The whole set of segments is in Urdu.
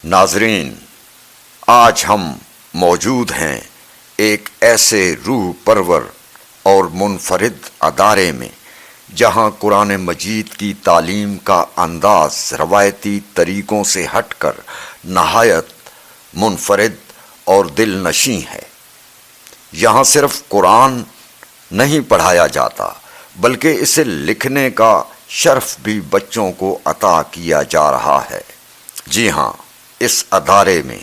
ناظرین، آج ہم موجود ہیں ایک ایسے روح پرور اور منفرد ادارے میں جہاں قرآن مجید کی تعلیم کا انداز روایتی طریقوں سے ہٹ کر نہایت منفرد اور دل نشیں ہے۔ یہاں صرف قرآن نہیں پڑھایا جاتا بلکہ اسے لکھنے کا شرف بھی بچوں کو عطا کیا جا رہا ہے۔ جی ہاں، اس ادارے میں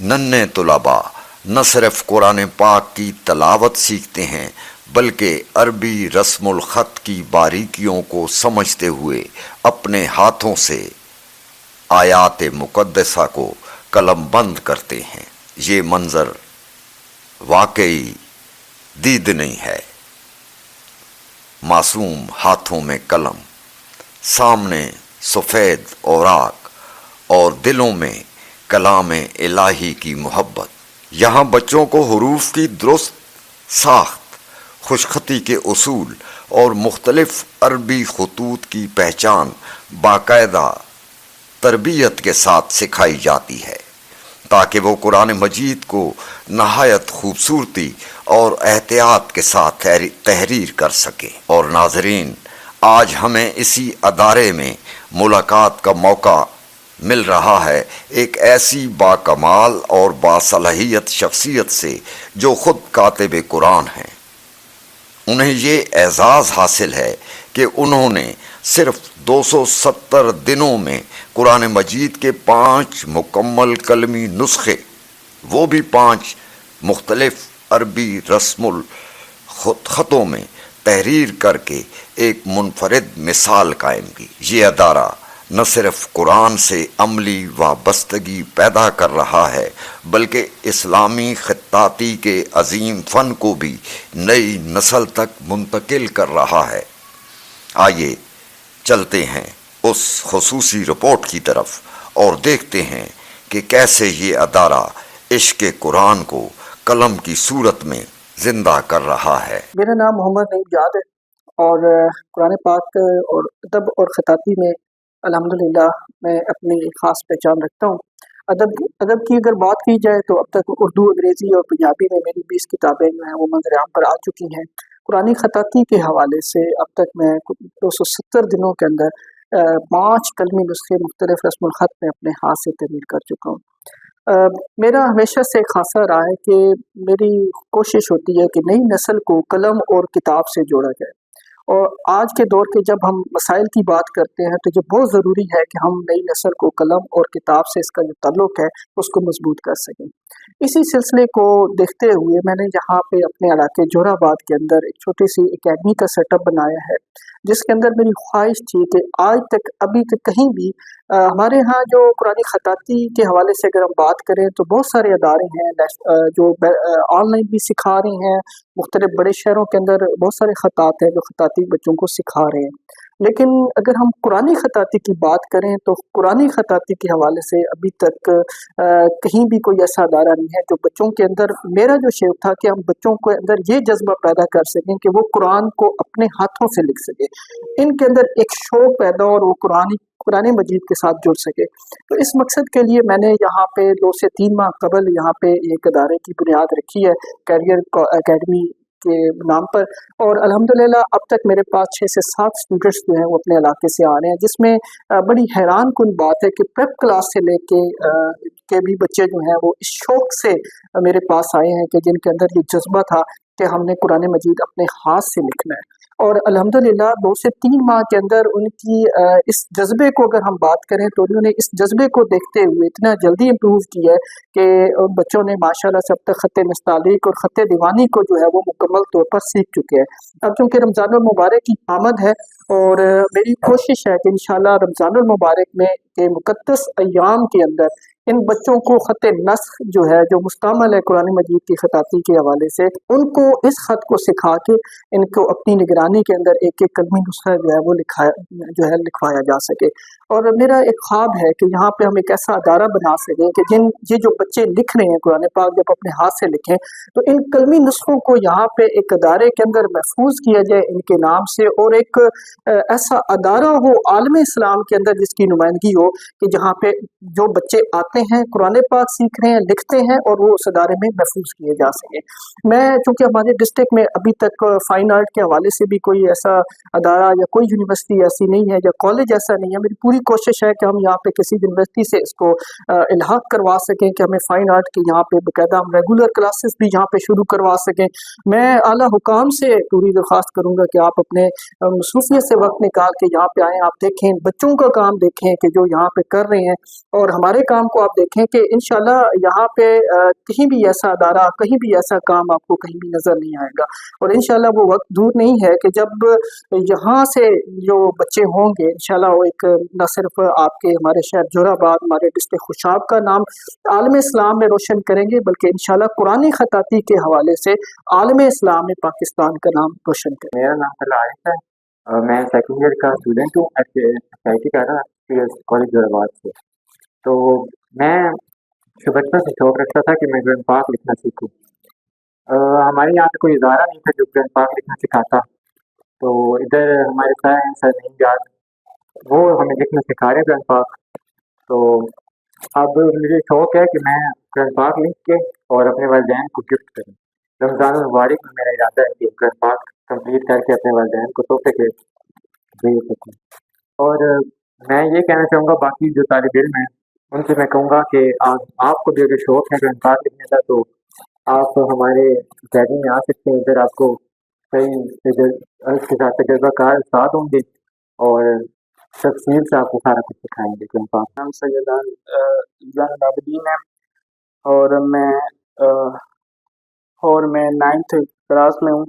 ننھے طلباء نہ صرف قرآن پاک کی تلاوت سیکھتے ہیں بلکہ عربی رسم الخط کی باریکیوں کو سمجھتے ہوئے اپنے ہاتھوں سے آیات مقدسہ کو قلم بند کرتے ہیں۔ یہ منظر واقعی دیدنی ہے۔ معصوم ہاتھوں میں قلم، سامنے سفید اوراق اور دلوں میں کلام الہی کی محبت۔ یہاں بچوں کو حروف کی درست ساخت، خوشخطی کے اصول اور مختلف عربی خطوط کی پہچان باقاعدہ تربیت کے ساتھ سکھائی جاتی ہے تاکہ وہ قرآن مجید کو نہایت خوبصورتی اور احتیاط کے ساتھ تحریر کر سکے۔ اور ناظرین، آج ہمیں اسی ادارے میں ملاقات کا موقع مل رہا ہے ایک ایسی باکمال اور باصلاحیت شخصیت سے جو خود کاتب قرآن ہیں۔ انہیں یہ اعزاز حاصل ہے کہ انہوں نے صرف 270 دنوں میں قرآن مجید کے 5 مکمل کلمی نسخے، وہ بھی 5 مختلف عربی رسم الخطوں میں تحریر کر کے ایک منفرد مثال قائم کی۔ یہ ادارہ نہ صرف قرآن سے عملی وابستگی پیدا کر رہا ہے بلکہ اسلامی خطاطی کے عظیم فن کو بھی نئی نسل تک منتقل کر رہا ہے۔ آئیے چلتے ہیں اس خصوصی رپورٹ کی طرف اور دیکھتے ہیں کہ کیسے یہ ادارہ عشق قرآن کو قلم کی صورت میں زندہ کر رہا ہے۔ میرا نام محمد نعیم جاد ہے اور قرآن پاک اور ادب اور خطاطی میں الحمدللہ میں اپنی خاص پہچان رکھتا ہوں۔ ادب کی اگر بات کی جائے تو اب تک اردو، انگریزی اور پنجابی میں میری 20 کتابیں جو ہیں وہ منظر عام پر آ چکی ہیں۔ قرآن خطاطی کے حوالے سے اب تک میں 270 دنوں کے اندر 5 قلمی نسخے مختلف رسم الخط میں اپنے ہاتھ سے تحریر کر چکا ہوں۔ میرا ہمیشہ سے خاصا رہا ہے کہ میری کوشش ہوتی ہے کہ نئی نسل کو قلم اور کتاب سے جوڑا جائے، اور آج کے دور کے جب ہم مسائل کی بات کرتے ہیں تو یہ بہت ضروری ہے کہ ہم نئی نسل کو قلم اور کتاب سے اس کا جو تعلق ہے اس کو مضبوط کر سکیں۔ اسی سلسلے کو دیکھتے ہوئے میں نے یہاں پہ اپنے علاقے جوہر آباد کے اندر ایک چھوٹی سی اکیڈمی کا سیٹ اپ بنایا ہے، جس کے اندر میری خواہش تھی کہ آج تک ابھی تک کہیں بھی ہمارے ہاں جو قرآن خطاطی کے حوالے سے اگر ہم بات کریں تو بہت سارے ادارے ہیں جو آن لائن بھی سکھا رہے ہیں، مختلف بڑے شہروں کے اندر بہت سارے خطاط ہیں جو خطاطی بچوں کو سکھا رہے ہیں، لیکن اگر ہم قرآن خطاطی کی بات کریں تو قرآن خطاطی کے حوالے سے ابھی تک کہیں بھی کوئی ایسا ادارہ نہیں ہے جو بچوں کے اندر، میرا جو شوق تھا کہ ہم بچوں کے اندر یہ جذبہ پیدا کر سکیں کہ وہ قرآن کو اپنے ہاتھوں سے لکھ سکے، ان کے اندر ایک شوق پیدا اور وہ قرآن مجید کے ساتھ جڑ سکے۔ تو اس مقصد کے لیے میں نے یہاں پہ 2 سے 3 ماہ قبل یہاں پہ ایک ادارے کی بنیاد رکھی ہے، کیریئر اکیڈمی کے نام پر، اور الحمدللہ اب تک میرے پاس 6 سے 7 اسٹوڈنٹس جو ہیں وہ اپنے علاقے سے آ رہے ہیں، جس میں بڑی حیران کن بات ہے کہ پریپ کلاس سے لے کے بھی بچے جو ہیں وہ اس شوق سے میرے پاس آئے ہیں کہ جن کے اندر یہ جذبہ تھا کہ ہم نے قرآن مجید اپنے ہاتھ سے لکھنا ہے، اور الحمدللہ 2 سے 3 ماہ کے اندر ان کی اس جذبے کو اگر ہم بات کریں تو انہوں نے اس جذبے کو دیکھتے ہوئے اتنا جلدی امپروو کیا ہے کہ بچوں نے ماشاءاللہ سے اب تک خط نستعلیق اور خط دیوانی کو جو ہے وہ مکمل طور پر سیکھ چکے ہیں۔ اب چونکہ رمضان المبارک کی آمد ہے اور میری کوشش ہے کہ انشاءاللہ رمضان المبارک میں کے مقدس ایام کے اندر ان بچوں کو خط نسخ جو ہے جو مستعمل ہے قرآن مجید کی خطاطی کے حوالے سے، ان کو اس خط کو سکھا کے ان کو اپنی نگرانی کے اندر ایک ایک قلمی نسخہ جو ہے وہ لکھوایا جا سکے۔ اور میرا ایک خواب ہے کہ یہاں پہ ہم ایک ایسا ادارہ بنا سکیں کہ یہ جو بچے لکھ رہے ہیں قرآن پاک جب اپنے ہاتھ سے لکھیں تو ان قلمی نسخوں کو یہاں پہ ایک ادارے کے اندر محفوظ کیا جائے ان کے نام سے، اور ایک ایسا ادارہ ہو عالم اسلام کے اندر جس کی نمائندگی ہو کہ جہاں پہ جو بچے آتے پڑھتے ہیں, قرآن پاک سیکھ رہے ہیں, لکھتے ہیں, اور وہ اس ادارے میں محفوظ کیے جا سکیں. میں چونکہ ہمارے ڈسٹرکٹ میں ابھی تک فائن آرٹ کے حوالے سے بھی کوئی ایسا ادارہ یا کوئی یونیورسٹی ایسی نہیں ہے یا کالج ایسا نہیں ہے, میری پوری کوشش ہے کہ ہم یہاں پہ کسی یونیورسٹی سے اس کو الحاق کروا سکیں کہ ہمیں فائن آرٹ کی یہاں پہ باقاعدہ ہم ریگولر کلاسز بھی یہاں پہ شروع کروا سکیں. میں اعلیٰ حکام سے پوری درخواست کروں گا کہ آپ اپنے مصروفیت سے وقت نکال کے یہاں پہ آئیں, آپ دیکھیں بچوں کا کام دیکھیں کہ جو یہاں پہ کر رہے ہیں, اور ہمارے کام کو آپ دیکھیں کہ انشاءاللہ یہاں پہ کہیں بھی ایسا ادارہ, کہیں بھی ایسا کام آپ کو کہیں بھی نظر نہیں آئے گا. اور انشاءاللہ وہ وقت دور نہیں ہے کہ جب یہاں سے جو بچے ہوں گے انشاءاللہ وہ ایک نہ صرف آپ کے ہمارے شہر جوہر آباد, ہمارے ڈسٹرکٹ خوشاب کا نام عالم اسلام میں روشن کریں گے, بلکہ انشاءاللہ قرآن خطاطی کے حوالے سے عالم اسلام میں پاکستان کا نام روشن کریں. میرا نام طلحہ عارف ہے اور میں سیکنڈ ایئر کا اسٹوڈنٹ ہوں ایس آئی ٹی کا نا کالج جوہر آباد سے. تو میں بچپن سے شوق رکھتا تھا کہ میں قرآن پاک لکھنا سیکھوں. ہمارے یہاں پہ کوئی ادارہ نہیں تھا جو قرآن پاک لکھنا سکھاتا. تو ادھر ہمارے سر نہیں یاد وہ ہمیں لکھنا سکھا رہے ہیں قرآن پاک. تو اب مجھے شوق ہے کہ میں قرآن پاک لکھ کے اور اپنے والدین کو گفٹ کروں. رمضان المبارک میں میرا ارادہ ہے کہ قرآن پاک کمپلیٹ کر کے اپنے والدین کو تحفے کے دے سکوں. اور میں یہ کہنا چاہوں گا باقی جو طالب علم ہیں ان سے میں کہوں گا کہ آپ کو بھی اگر شوق ہے قرآن پاک لکھنے کا تو آپ ہمارے اکیڈمی میں آ سکتے ہیں. ادھر آپ کو صحیح اس کے ساتھ تجربہ کار استاد ہوں گے اور تفصیل سے آپ کو سارا کچھ سکھائیں گے قرآن پاک. نام سیدان العابدین ہے اور میں 9th کلاس میں ہوں.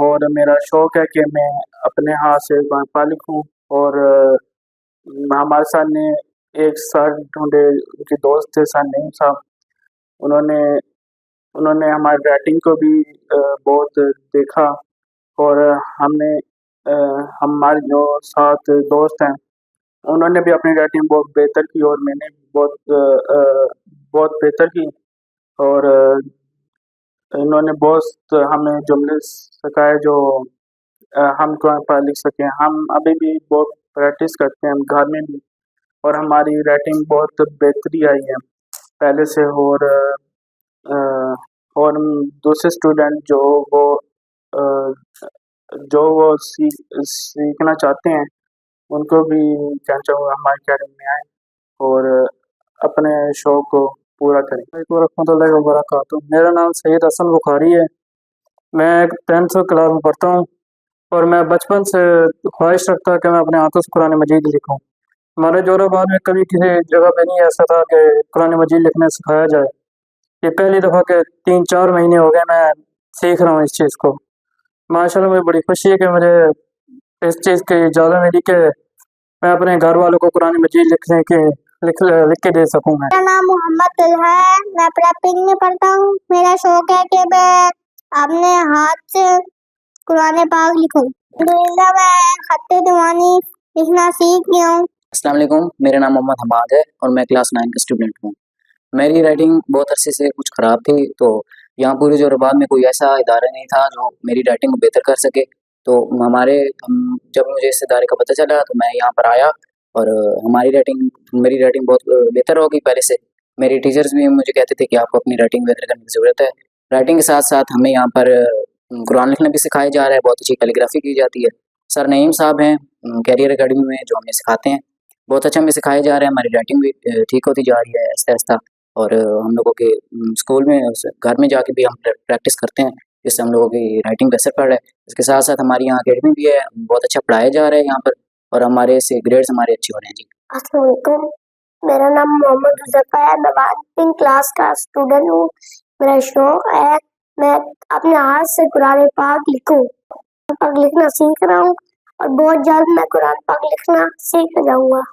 اور میرا شوق ہے کہ میں اپنے ہاتھ سے قرآن پاک لکھوں. اور ہمارے ساتھ نے ایک سر ڈھونڈے, ان کے دوست تھے سر نعیم صاحب, انہوں نے ہماری رائٹنگ کو بھی بہت دیکھا, اور ہمارے جو ساتھ دوست ہیں انہوں نے بھی اپنی رائٹنگ بہت بہتر کی اور میں نے بھی بہت بہتر کی. اور انہوں نے بہت ہمیں جملے سکھائے جو ہم قرآن پاک لکھ سکیں. ہم ابھی بھی بہت پریکٹس کرتے ہیں گھر میں بھی, اور ہماری رائٹنگ بہت بہتری آئی ہے پہلے سے. اور دوسرے اسٹوڈنٹ جو وہ سیکھنا چاہتے ہیں ان کو بھی کہنا چاہوں گا ہماری اکیڈمی میں آئیں اور اپنے شوق کو پورا کریں. السلام علیکم ورحمۃ اللہ وبرکاتہ. میرا نام سید حسن بخاری ہے. میں 10th کلاس میں پڑھتا ہوں اور میں بچپن سے خواہش رکھتا کہ میں اپنے ہاتھوں سے قرآن مجید لکھوں. ہمارے جوہر آباد میں کبھی کسی جگہ پہ نہیں ایسا تھا کہ قرآن مجید لکھنا سکھایا جائے. یہ پہلی دفعہ کہ 3-4 مہینے ہو گئے میں سیکھ رہا ہوں اس چیز کو. ماشاء اللہ مجھے بڑی خوشی ہے کہ مجھے اس چیز کی اجازت ملی کہ میں اپنے گھر والوں کو قرآن مجید لکھ کے دے سکوں. میرا نام محمد طلحہ ہے, میں پریپنگ میں پڑھتا ہوں. میرا شوق ہے کہ میں اپنے ہاتھ سے قرآن پاک لکھوں. الحمدللہ میں خط دیوانی لکھنا سیکھ گیا ہوں. السلام علیکم. میرا نام محمد حماد ہے اور میں کلاس 9 کا اسٹوڈنٹ ہوں. میری رائٹنگ بہت عرصے سے کچھ خراب تھی, تو یہاں پورے جوہر آباد میں کوئی ایسا ادارہ نہیں تھا جو میری رائٹنگ کو بہتر کر سکے. تو جب مجھے اس ادارے کا پتہ چلا تو میں یہاں پر آیا اور میری رائٹنگ بہت بہتر ہو گئی پہلے سے. میری ٹیچرز بھی مجھے کہتے تھے کہ آپ کو اپنی رائٹنگ بہتر کرنے کی ضرورت ہے. رائٹنگ کے ساتھ ساتھ ہمیں یہاں پر قرآن لکھنا بھی سکھایا جا رہا ہے, بہت اچھی کیلیگرافی کی جاتی ہے. سر نعیم صاحب ہیں کیریئر اکیڈمی میں جو ہمیں سکھاتے ہیں, بہت اچھا ہمیں سکھایا جا رہا ہے. ہماری رائٹنگ بھی ٹھیک ہوتی جا رہی ہے آہستہ آہستہ, اور ہم لوگوں کے اسکول میں گھر میں جا کے بھی ہم پریکٹس کرتے ہیں, جس سے ہم لوگوں کی رائٹنگ پہ اثر پڑ رہا ہے. اس کے ساتھ ساتھ ہماری یہاں اکیڈمی بھی ہے, بہت اچھا پڑھایا جا رہا ہے یہاں پر, اور ہمارے سے گریڈس ہمارے اچھے ہو رہے ہیں. جی السلام علیکم. میرا نام محمد حذیفہ ہے, میں 1th کلاس کا اسٹوڈنٹ ہوں. میرا شوق ہے میں اپنے ہاتھ سے قرآن پاک لکھوں. پاک لکھنا سیکھ رہا ہوں اور بہت جلد میں قرآن پاک لکھنا سیکھ جاؤں گا.